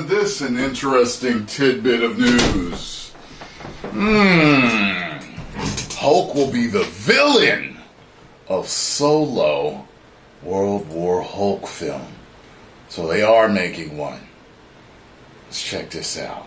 this an interesting tidbit of news. Hulk will be the villain of Solo World War Hulk film. So they are making one. Let's check this out.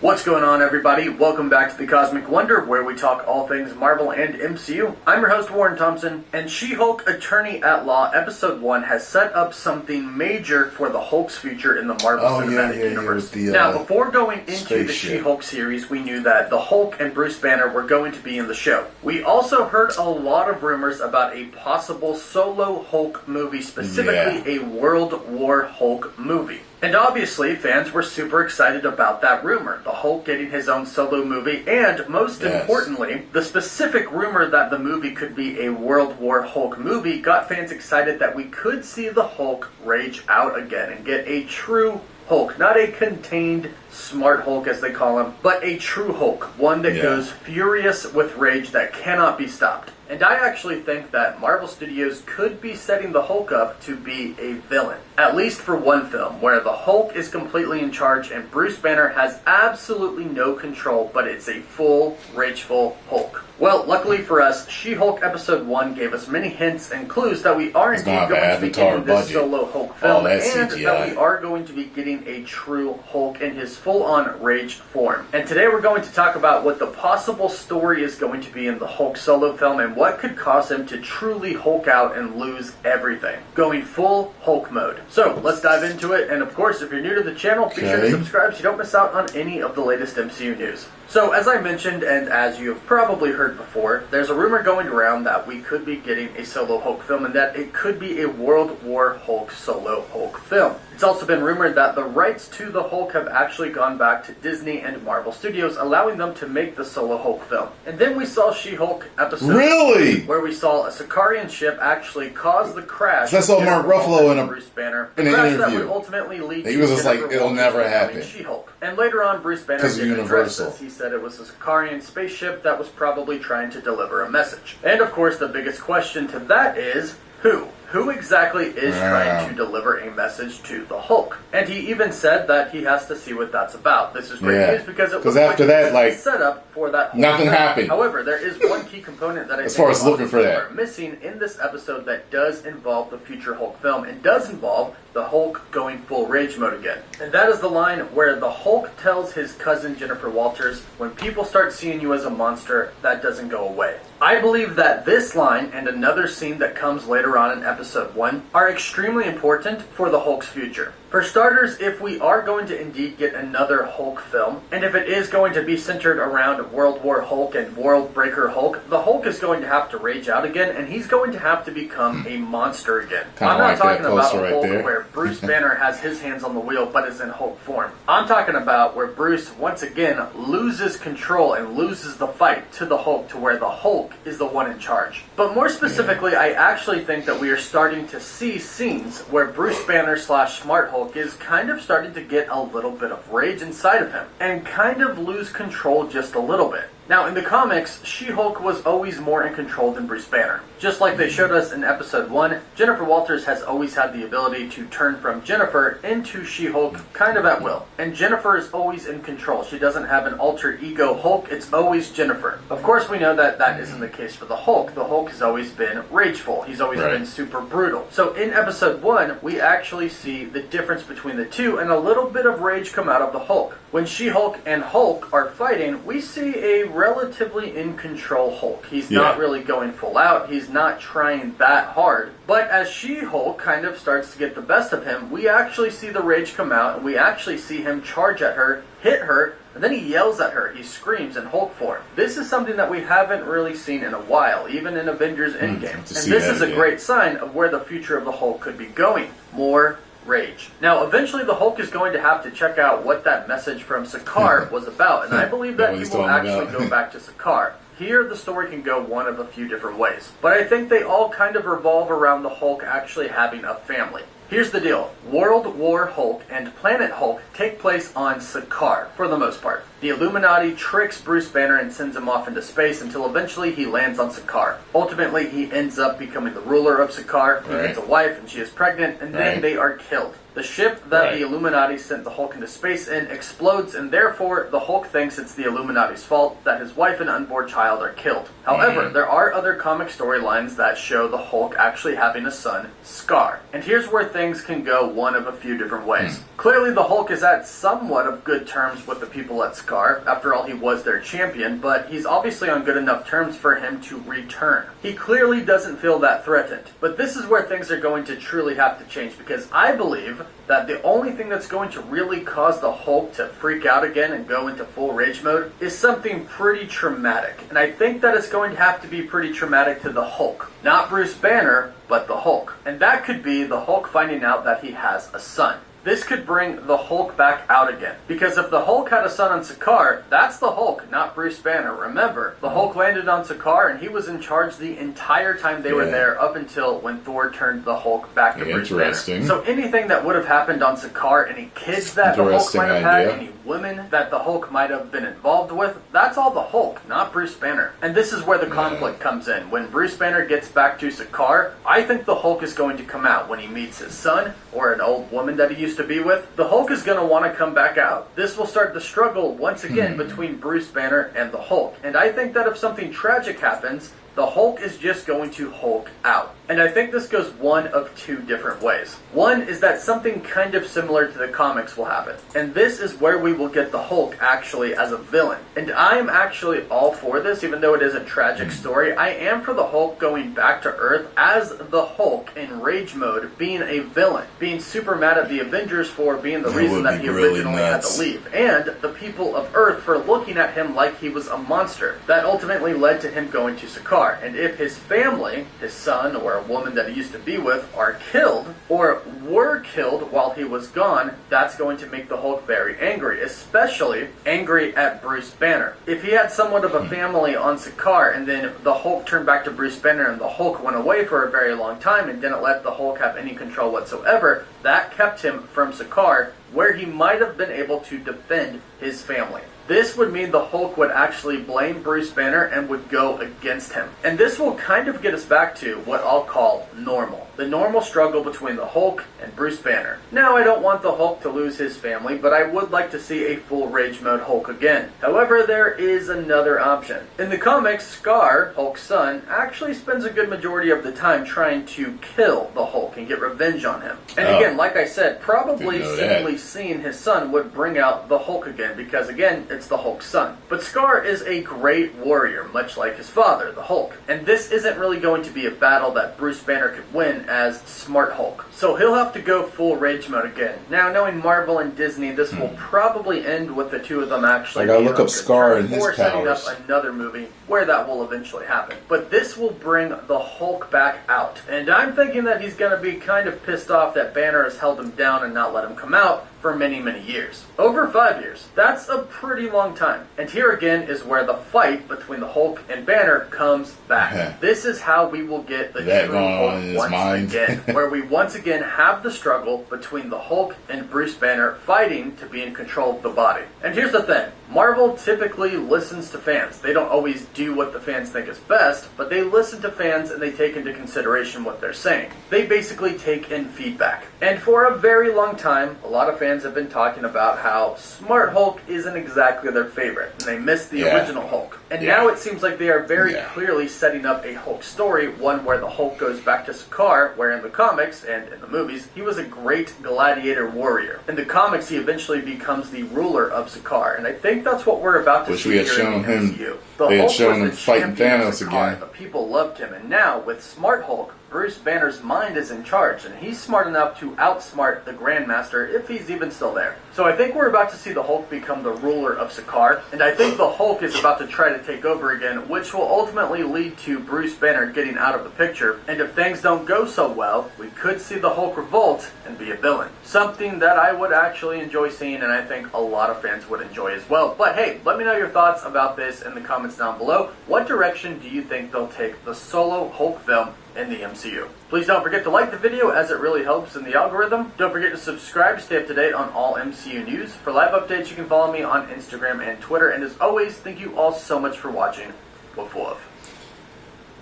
What's going on, everybody? Welcome back to the Cosmic Wonder, where we talk all things Marvel and MCU. I'm your host, Warren Thompson, and She-Hulk Attorney at Law Episode 1 has set up something major for the Hulk's future in the Marvel Cinematic Universe. Now, before going into the She-Hulk series, we knew that the Hulk and Bruce Banner were going to be in the show. We also heard a lot of rumors about a possible solo Hulk movie, specifically a World War Hulk movie. And obviously, fans were super excited about that rumor, the Hulk getting his own solo movie, and most importantly, the specific rumor that the movie could be a World War Hulk movie got fans excited that we could see the Hulk rage out again and get a true Hulk, not a contained smart Hulk as they call him, but a true Hulk, one that goes furious with rage that cannot be stopped. And I actually think that Marvel Studios could be setting the Hulk up to be a villain, at least for one film, where the Hulk is completely in charge and Bruce Banner has absolutely no control, but it's a full, rageful Hulk. Well, luckily for us, She-Hulk Episode 1 gave us many hints and clues that we are indeed going to be getting this solo Hulk film, and that we are going to be getting a true Hulk in his full-on rage form. And today we're going to talk about what the possible story is going to be in the Hulk solo film and what could cause him to truly Hulk out and lose everything, going full Hulk mode. So, let's dive into it, and of course, if you're new to the channel, be sure to subscribe so you don't miss out on any of the latest MCU news. So, as I mentioned, and as you have probably heard before, there's a rumor going around that we could be getting a solo Hulk film and that it could be a World War Hulk solo Hulk film. It's also been rumored that the rights to the Hulk have actually gone back to Disney and Marvel Studios, allowing them to make the solo Hulk film. And then we saw She-Hulk Episode 2, where we saw a Sicarian ship actually cause the crash. So I saw Mark Ruffalo in Bruce Banner, in an interview. That would ultimately lead he was just like, it'll never happen. She-Hulk. And later on, Bruce Banner did address this. He said it was a Sicarian spaceship that was probably trying to deliver a message. And of course, the biggest question to that is, who? Who exactly is trying to deliver a message to the Hulk? And he even said that he has to see what that's about. This is great news because it was after that, set up for that Hulk nothing happened. However, there is one key component that I as think far as looking for that are missing in this episode that does involve the future Hulk film and does involve the Hulk going full rage mode again. And that is the line where the Hulk tells his cousin Jennifer Walters, when people start seeing you as a monster, that doesn't go away. I believe that this line and another scene that comes later on in Episode 1 are extremely important for the Hulk's future. For starters, if we are going to indeed get another Hulk film, and if it is going to be centered around World War Hulk and World Breaker Hulk, the Hulk is going to have to rage out again, and he's going to have to become a monster again. I'm not talking about a Hulk where Bruce Banner has his hands on the wheel but is in Hulk form. I'm talking about where Bruce once again loses control and loses the fight to the Hulk, to where the Hulk is the one in charge. But more specifically, I actually think that we are starting to see scenes where Bruce Banner / Smart Hulk is kind of starting to get a little bit of rage inside of him and kind of lose control just a little bit. Now, in the comics, She-Hulk was always more in control than Bruce Banner. Just like they showed us in Episode 1, Jennifer Walters has always had the ability to turn from Jennifer into She-Hulk kind of at will. And Jennifer is always in control. She doesn't have an alter ego Hulk, it's always Jennifer. Of course, we know that that isn't the case for the Hulk. The Hulk has always been rageful. He's always been super brutal. So in Episode 1, we actually see the difference between the two and a little bit of rage come out of the Hulk. When She-Hulk and Hulk are fighting, we see a relatively in control Hulk. He's not really going full out. He's not trying that hard. But as She-Hulk kind of starts to get the best of him, we actually see the rage come out, and we actually see him charge at her, hit her, and then he yells at her. He screams in Hulk form. This is something that we haven't really seen in a while, even in Avengers Endgame. And this is a great sign of where the future of the Hulk could be going. More rage. Now, eventually the Hulk is going to have to check out what that message from Sakaar was about, and I believe that he will actually go back to Sakaar. Here, the story can go one of a few different ways, but I think they all kind of revolve around the Hulk actually having a family. Here's the deal. World War Hulk and Planet Hulk take place on Sakaar, for the most part. The Illuminati tricks Bruce Banner and sends him off into space until eventually he lands on Sakaar. Ultimately, he ends up becoming the ruler of Sakaar. He gets a wife and she is pregnant, and then they are killed. The ship that the Illuminati sent the Hulk into space in explodes, and therefore the Hulk thinks it's the Illuminati's fault that his wife and unborn child are killed. However, there are other comic storylines that show the Hulk actually having a son, Scar. And here's where things can go one of a few different ways. Clearly the Hulk is at somewhat of good terms with the people at Scar. After all, he was their champion, but he's obviously on good enough terms for him to return. He clearly doesn't feel that threatened. But this is where things are going to truly have to change, because I believe that the only thing that's going to really cause the Hulk to freak out again and go into full rage mode is something pretty traumatic. And I think that it's going to have to be pretty traumatic to the Hulk. Not Bruce Banner, but the Hulk. And that could be the Hulk finding out that he has a son. This could bring the Hulk back out again. Because if the Hulk had a son on Sakaar, that's the Hulk, not Bruce Banner. Remember, the Hulk landed on Sakaar and he was in charge the entire time they were there, up until when Thor turned the Hulk back to Bruce Banner. So anything that would have happened on Sakaar, any kids that the Hulk might have had, any women that the Hulk might have been involved with, that's all the Hulk, not Bruce Banner. And this is where the conflict comes in. When Bruce Banner gets back to Sakaar, I think the Hulk is going to come out when he meets his son, or an old woman that he used to be with. The Hulk is going to want to come back out. This will start the struggle once again between Bruce Banner and the Hulk. And I think that if something tragic happens, the Hulk is just going to Hulk out. And I think this goes one of two different ways. One is that something kind of similar to the comics will happen. And this is where we will get the Hulk actually as a villain. And I am actually all for this, even though it is a tragic story. I am for the Hulk going back to Earth as the Hulk in rage mode, being a villain. Being super mad at the Avengers for being the reason that he originally had to leave. And the people of Earth for looking at him like he was a monster. That ultimately led to him going to Sakaar. And if his family, his son or a woman that he used to be with, are killed or were killed while he was gone, that's going to make the Hulk very angry, especially angry at Bruce Banner. If he had somewhat of a family on Sakaar and then the Hulk turned back to Bruce Banner and the Hulk went away for a very long time and didn't let the Hulk have any control whatsoever, that kept him from Sakaar, where he might have been able to defend his family. This would mean the Hulk would actually blame Bruce Banner and would go against him. And this will kind of get us back to what I'll call normal. The normal struggle between the Hulk and Bruce Banner. Now, I don't want the Hulk to lose his family, but I would like to see a full rage mode Hulk again. However, there is another option. In the comics, Scar, Hulk's son, actually spends a good majority of the time trying to kill the Hulk and get revenge on him. And again, like I said, probably simply seeing his son would bring out the Hulk again, because again, it's the Hulk's son. But Scar is a great warrior, much like his father, the Hulk. And this isn't really going to be a battle that Bruce Banner could win as Smart Hulk. So he'll have to go full rage mode again. Now, knowing Marvel and Disney, this will probably end with the two of them actually I gotta look up Scar and his powers. Or setting up another movie where that will eventually happen. But this will bring the Hulk back out. And I'm thinking that he's going to be kind of pissed off that Banner has held him down and not let him come out for many, many years. Over 5 years. That's a pretty long time. And here again is where the fight between the Hulk and Banner comes back. This is how we will get the true Hulk once again. Where we once again have the struggle between the Hulk and Bruce Banner fighting to be in control of the body. And here's the thing. Marvel typically listens to fans. They don't always do what the fans think is best, but they listen to fans and they take into consideration what they're saying. They basically take in feedback. And for a very long time, a lot of fans have been talking about how Smart Hulk isn't exactly their favorite, and they miss the original Hulk. And now it seems like they are very clearly setting up a Hulk story, one where the Hulk goes back to Sakaar, where in the comics and in the movies, he was a great gladiator warrior. In the comics, he eventually becomes the ruler of Sakaar, and I think that's what we're about to see here in the MCU. They had shown him fighting Thanos again. The people loved him, and now with Smart Hulk, Bruce Banner's mind is in charge, and he's smart enough to outsmart the Grandmaster if he's even still there. So I think we're about to see the Hulk become the ruler of Sakaar, and I think the Hulk is about to try to take over again, which will ultimately lead to Bruce Banner getting out of the picture. And if things don't go so well, we could see the Hulk revolt and be a villain. Something that I would actually enjoy seeing, and I think a lot of fans would enjoy as well. But hey, let me know your thoughts about this in the comments down below. What direction do you think they'll take the solo Hulk film in the MCU? Please don't forget to like the video, as it really helps in the algorithm. Don't forget to subscribe to stay up to date on all MCU news. For live updates, you can follow me on Instagram and Twitter. And as always, thank you all so much for watching. Woof woof.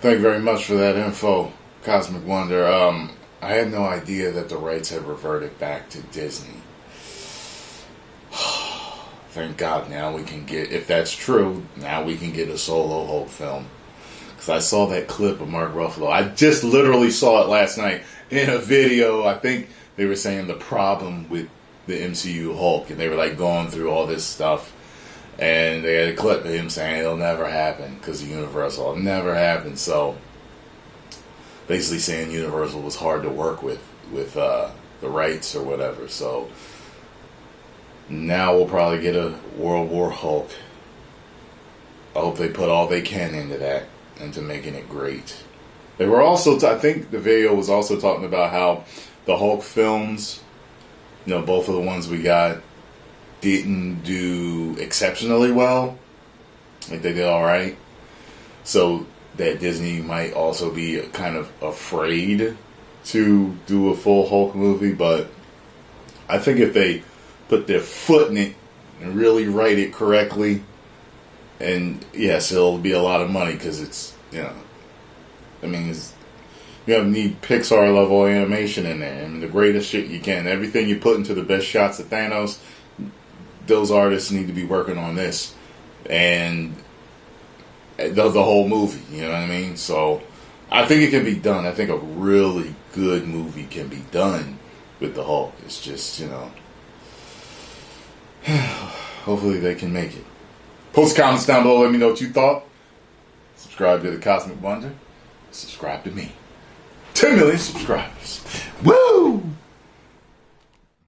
Thank you very much for that info, Cosmic Wonder. I had no idea that the rights had reverted back to Disney. Thank God now we can get, if that's true, now we can get a solo Hulk film. Because I saw that clip of Mark Ruffalo. I just literally saw it last night in a video. I think they were saying the problem with the MCU Hulk. And they were like going through all this stuff. And they had a clip of him saying it'll never happen because of Universal. It'll never happen. So basically saying Universal was hard to work with the rights or whatever. So now we'll probably get a World War Hulk. I hope they put all they can into that, into making it great. They were also, I think the video was also talking about how the Hulk films, you know, both of the ones we got, didn't do exceptionally well. Like they did alright. So that Disney might also be kind of afraid to do a full Hulk movie. But I think if they put their foot in it and really write it correctly, and yes, it'll be a lot of money because it's, you know, I mean, you need Pixar level animation in there. I mean, the greatest shit you can. Everything you put into the best shots of Thanos, those artists need to be working on this. And the whole movie, you know what I mean? So I think it can be done. I think a really good movie can be done with the Hulk. It's just, you know, hopefully they can make it. Post comments down below. Let me know what you thought. Subscribe to the Cosmic Wonder. Subscribe to me. 10 million subscribers. Woo!